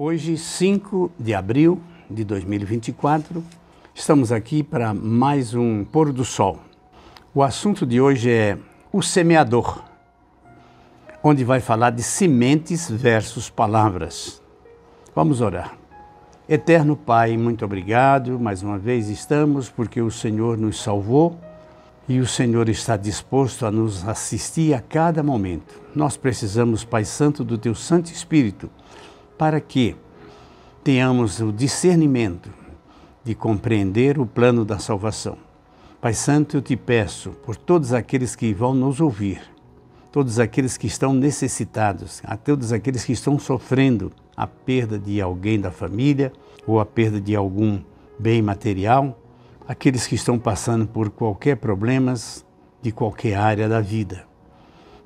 Hoje, 5 de abril de 2024, estamos aqui para mais um Pôr do Sol. O assunto de hoje é o semeador, onde vai falar de sementes versus palavras. Vamos orar. Eterno Pai, muito obrigado. Mais uma vez estamos porque o Senhor nos salvou e o Senhor está disposto a nos assistir a cada momento. Nós precisamos, Pai Santo, do Teu Santo Espírito, para que tenhamos o discernimento de compreender o plano da salvação. Pai Santo, eu te peço por todos aqueles que vão nos ouvir, todos aqueles que estão necessitados, a todos aqueles que estão sofrendo a perda de alguém da família ou a perda de algum bem material, aqueles que estão passando por qualquer problemas de qualquer área da vida.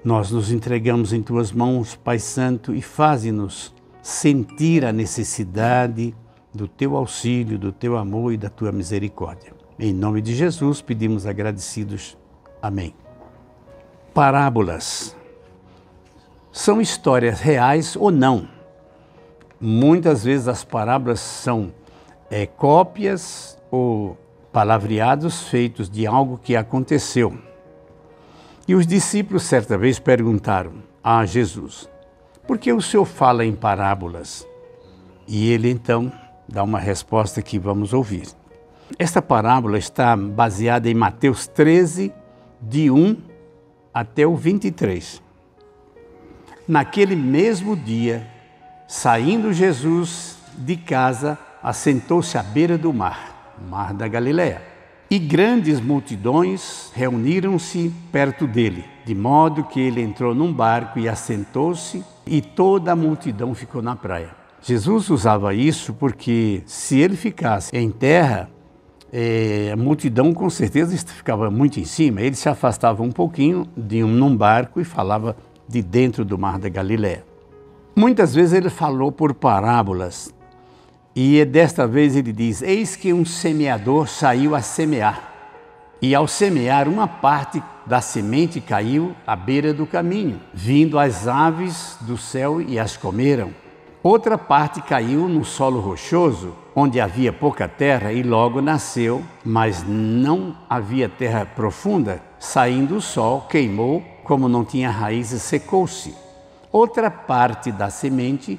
Nós nos entregamos em Tuas mãos, Pai Santo, e faze-nos sentir a necessidade do Teu auxílio, do Teu amor e da Tua misericórdia. Em nome de Jesus, pedimos agradecidos. Amém. Parábolas são histórias reais ou não. Muitas vezes as parábolas são cópias ou palavreados feitos de algo que aconteceu. E os discípulos certa vez perguntaram a Jesus: por que o Senhor fala em parábolas? E ele então dá uma resposta que vamos ouvir. Esta parábola está baseada em Mateus 13, de 1 até o 23. Naquele mesmo dia, saindo Jesus de casa, assentou-se à beira do mar, mar da Galileia. E grandes multidões reuniram-se perto dele, de modo que ele entrou num barco e assentou-se, e toda a multidão ficou na praia. Jesus usava isso porque se ele ficasse em terra, a multidão com certeza ficava muito em cima. Ele se afastava um pouquinho num barco e falava de dentro do mar da Galileia. Muitas vezes ele falou por parábolas. E desta vez ele diz: eis que um semeador saiu a semear. E ao semear, uma parte da semente caiu à beira do caminho, vindo as aves do céu e as comeram. Outra parte caiu no solo rochoso, onde havia pouca terra, e logo nasceu, mas não havia terra profunda. Saindo o sol, queimou, como não tinha raízes, secou-se. Outra parte da semente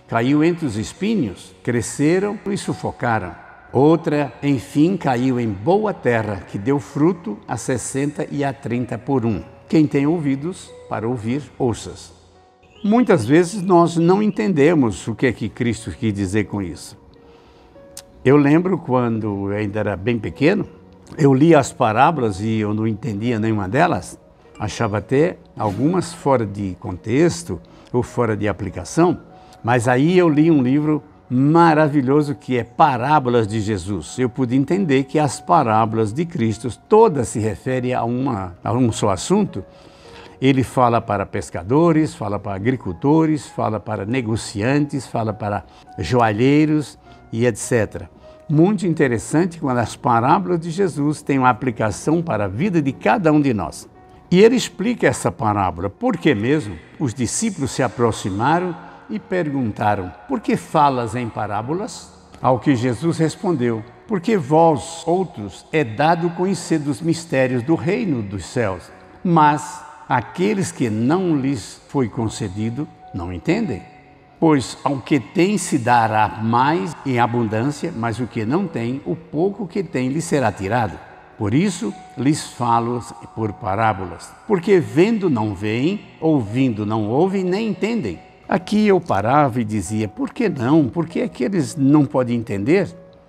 caiu entre os espinhos, cresceram e sufocaram. Outra, enfim, caiu em boa terra, que deu fruto a 60 e a 30 por um. Quem tem ouvidos para ouvir, ouças. Muitas vezes nós não entendemos o que é que Cristo quis dizer com isso. Eu lembro quando eu ainda era bem pequeno, eu lia as parábolas e eu não entendia nenhuma delas, achava até algumas fora de contexto ou fora de aplicação. Mas aí eu li um livro maravilhoso que é Parábolas de Jesus. Eu pude entender que as parábolas de Cristo todas se referem a um só assunto. Ele fala para pescadores, fala para agricultores, fala para negociantes, fala para joalheiros e etc. Muito interessante quando as parábolas de Jesus têm uma aplicação para a vida de cada um de nós. E ele explica essa parábola. Por que mesmo? Os discípulos se aproximaram e perguntaram: por que falas em parábolas? Ao que Jesus respondeu: porque vós, outros, é dado conhecer dos mistérios do reino dos céus, mas aqueles que não lhes foi concedido não entendem. Pois ao que tem se dará mais em abundância, mas o que não tem, o pouco que tem lhe será tirado. Por isso lhes falo por parábolas, porque vendo não veem, ouvindo não ouvem, nem entendem. Aqui eu parava e dizia: por que não? Por que é que eles não podem entender?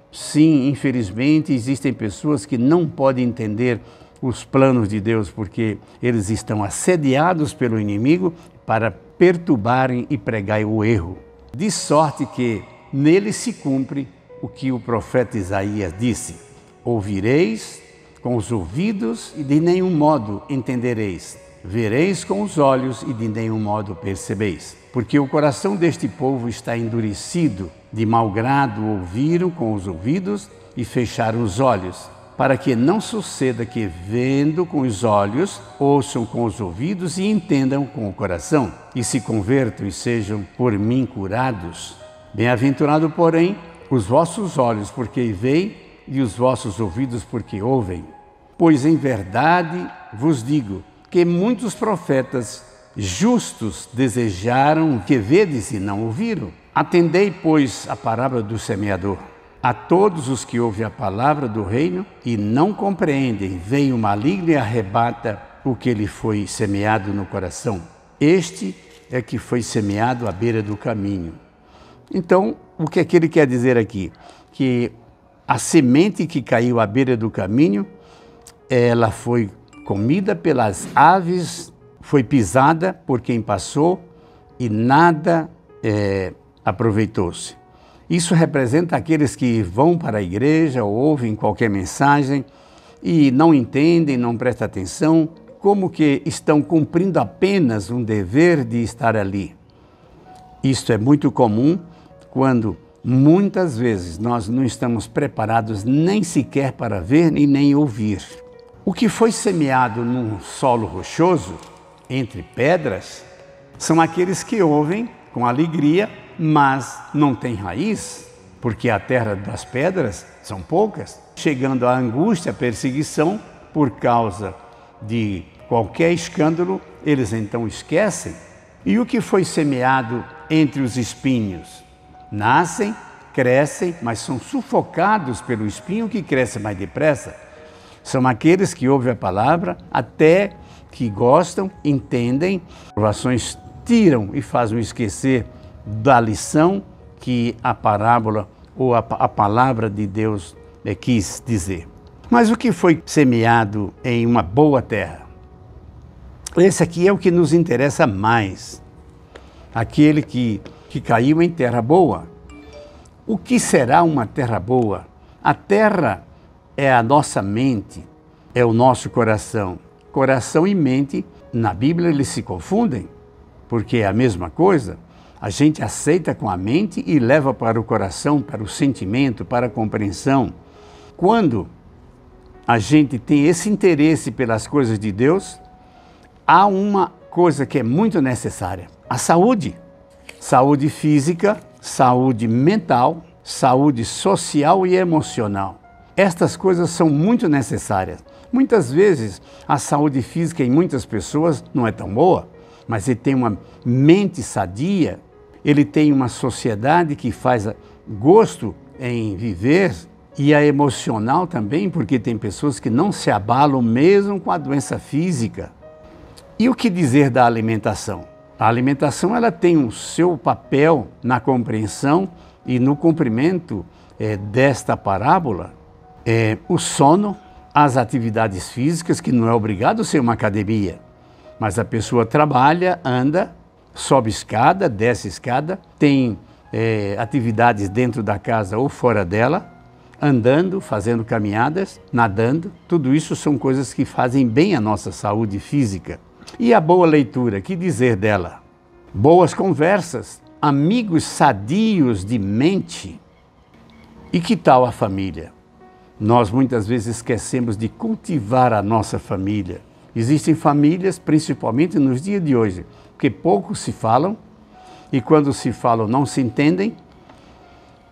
Sim, infelizmente existem pessoas que não podem entender os planos de Deus porque eles estão assediados pelo inimigo para perturbarem e pregar o erro. De sorte que nele se cumpre o que o profeta Isaías disse: ouvireis com os ouvidos e de nenhum modo entendereis. Vereis com os olhos e de nenhum modo percebeis. Porque o coração deste povo está endurecido, de mau grado ouviram com os ouvidos e fecharam os olhos, para que não suceda que, vendo com os olhos, ouçam com os ouvidos e entendam com o coração, e se convertam e sejam por mim curados. Bem-aventurado, porém, os vossos olhos, porque veem, e os vossos ouvidos, porque ouvem. Pois em verdade vos digo que muitos profetas justos desejaram que vedes e não ouviram. Atendei, pois, a palavra do semeador. A todos os que ouvem a palavra do reino e não compreendem, vem o maligno e arrebata o que lhe foi semeado no coração. Este é que foi semeado à beira do caminho. Então, o que é que ele quer dizer aqui? Que a semente que caiu à beira do caminho, ela foi comida pelas aves, foi pisada por quem passou e nada aproveitou-se. Isso representa aqueles que vão para a igreja ou ouvem qualquer mensagem e não entendem, não prestam atenção, como que estão cumprindo apenas um dever de estar ali. Isto é muito comum quando muitas vezes nós não estamos preparados nem sequer para ver e nem ouvir. O que foi semeado num solo rochoso, entre pedras, são aqueles que ouvem com alegria, mas não têm raiz, porque a terra das pedras são poucas, chegando à angústia, à perseguição, por causa de qualquer escândalo, eles então esquecem. E o que foi semeado entre os espinhos? Nascem, crescem, mas são sufocados pelo espinho que cresce mais depressa. São aqueles que ouvem a palavra, até que gostam, entendem, provações tiram e fazem esquecer da lição que a parábola ou a palavra de Deus quis dizer. Mas o que foi semeado em uma boa terra? Esse aqui é o que nos interessa mais. Aquele que caiu em terra boa. O que será uma terra boa? A terra é a nossa mente, é o nosso coração. Coração e mente, na Bíblia, eles se confundem, porque é a mesma coisa. A gente aceita com a mente e leva para o coração, para o sentimento, para a compreensão. Quando a gente tem esse interesse pelas coisas de Deus, há uma coisa que é muito necessária: a saúde. Saúde física, saúde mental, saúde social e emocional. Estas coisas são muito necessárias. Muitas vezes a saúde física em muitas pessoas não é tão boa, mas ele tem uma mente sadia, ele tem uma sociedade que faz gosto em viver, e a emocional também, porque tem pessoas que não se abalam mesmo com a doença física. E o que dizer da alimentação? A alimentação ela tem o seu papel na compreensão e no cumprimento desta parábola. O sono, as atividades físicas, que não é obrigado a ser uma academia, mas a pessoa trabalha, anda, sobe escada, desce escada, tem atividades dentro da casa ou fora dela, andando, fazendo caminhadas, nadando. Tudo isso são coisas que fazem bem à nossa saúde física. E a boa leitura, que dizer dela? Boas conversas, amigos sadios de mente. E que tal a família? Nós muitas vezes esquecemos de cultivar a nossa família. Existem famílias, principalmente nos dias de hoje, que pouco se falam e quando se falam não se entendem.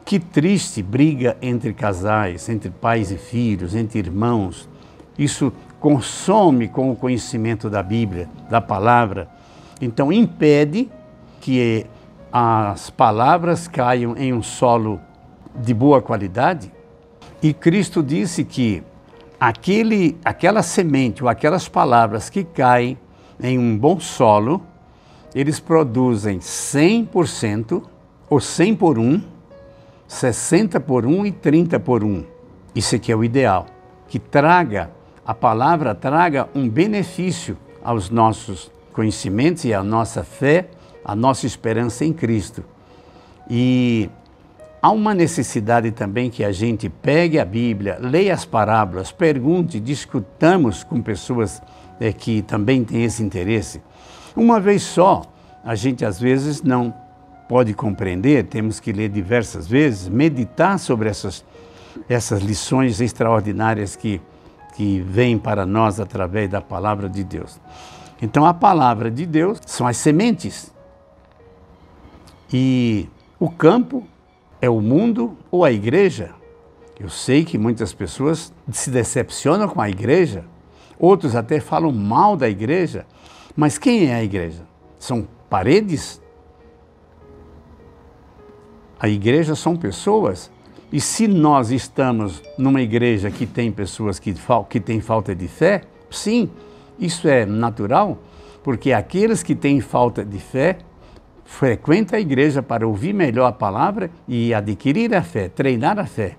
Que triste briga entre casais, entre pais e filhos, entre irmãos. Isso consome com o conhecimento da Bíblia, da palavra. Então impede que as palavras caiam em um solo de boa qualidade. E Cristo disse que aquela semente ou aquelas palavras que caem em um bom solo, eles produzem 100% ou 100 por 1, 60 por 1 e 30 por 1. Isso aqui é o ideal, que a palavra traga um benefício aos nossos conhecimentos e à nossa fé, à nossa esperança em Cristo. E há uma necessidade também que a gente pegue a Bíblia, leia as parábolas, pergunte, discutamos com pessoas que também têm esse interesse. Uma vez só, a gente às vezes não pode compreender, temos que ler diversas vezes, meditar sobre essas lições extraordinárias que vêm para nós através da palavra de Deus. Então a palavra de Deus são as sementes. E O campo é o mundo ou a igreja? Eu sei que muitas pessoas se decepcionam com a igreja, outros até falam mal da igreja, mas quem é a igreja? São paredes? A igreja são pessoas. E se nós estamos numa igreja que tem pessoas que têm falta de fé, sim, isso é natural, porque aqueles que têm falta de fé frequentam a igreja para ouvir melhor a palavra e adquirir a fé, treinar a fé.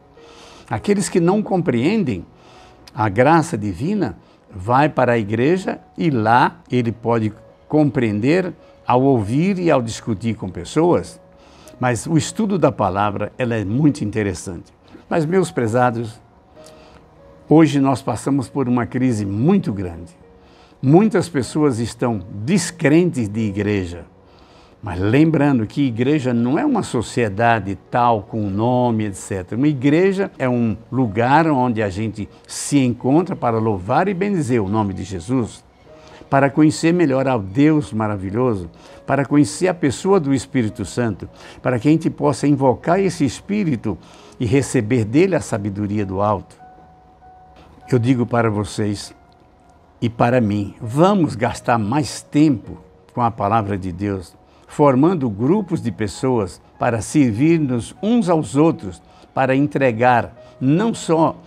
Aqueles que não compreendem a graça divina, vai para a igreja e lá ele pode compreender ao ouvir e ao discutir com pessoas. Mas o estudo da palavra, ela é muito interessante. Mas, meus prezados, hoje nós passamos por uma crise muito grande. Muitas pessoas estão descrentes de igreja. Mas lembrando que igreja não é uma sociedade tal, com nome, etc. Uma igreja é um lugar onde a gente se encontra para louvar e bendizer o nome de Jesus, para conhecer melhor ao Deus maravilhoso, para conhecer a pessoa do Espírito Santo, para que a gente possa invocar esse Espírito e receber dele a sabedoria do alto. Eu digo para vocês e para mim, vamos gastar mais tempo com a palavra de Deus, formando grupos de pessoas para servir-nos uns aos outros, para entregar não só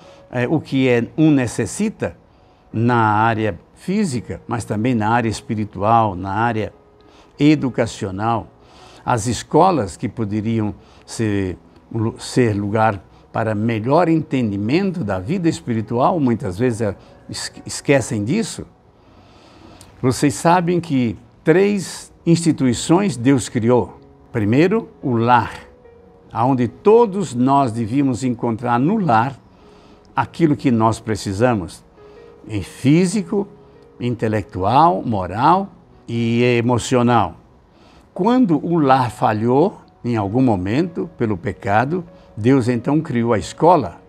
o que um necessita na área física, mas também na área espiritual, na área educacional. As escolas que poderiam ser lugar para melhor entendimento da vida espiritual, muitas vezes esquecem disso. Vocês sabem que 3 instituições Deus criou. Primeiro, o lar, onde todos nós devíamos encontrar no lar aquilo que nós precisamos, em físico, intelectual, moral e emocional. Quando o lar falhou, em algum momento, pelo pecado, Deus então criou a escola.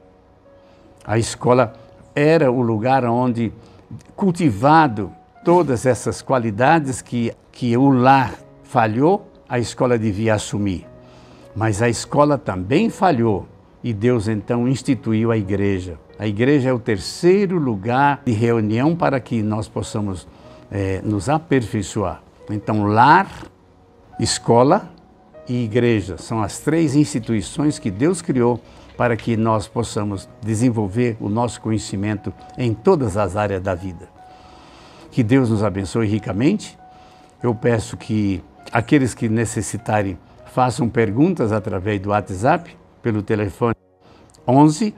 A escola era o lugar onde, cultivado todas essas qualidades que o lar falhou, a escola devia assumir. Mas a escola também falhou e Deus então instituiu a igreja. A igreja é o 3º lugar de reunião para que nós possamos nos aperfeiçoar. Então, lar, escola e igreja são as 3 instituições que Deus criou para que nós possamos desenvolver o nosso conhecimento em todas as áreas da vida. Que Deus nos abençoe ricamente. Eu peço que aqueles que necessitarem façam perguntas através do WhatsApp, pelo telefone 11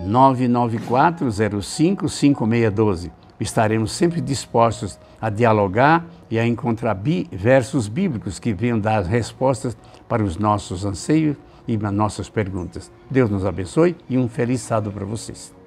994 05 5612. Estaremos sempre dispostos a dialogar e a encontrar versos bíblicos que venham dar respostas para os nossos anseios e as nossas perguntas. Deus nos abençoe e um feliz sábado para vocês.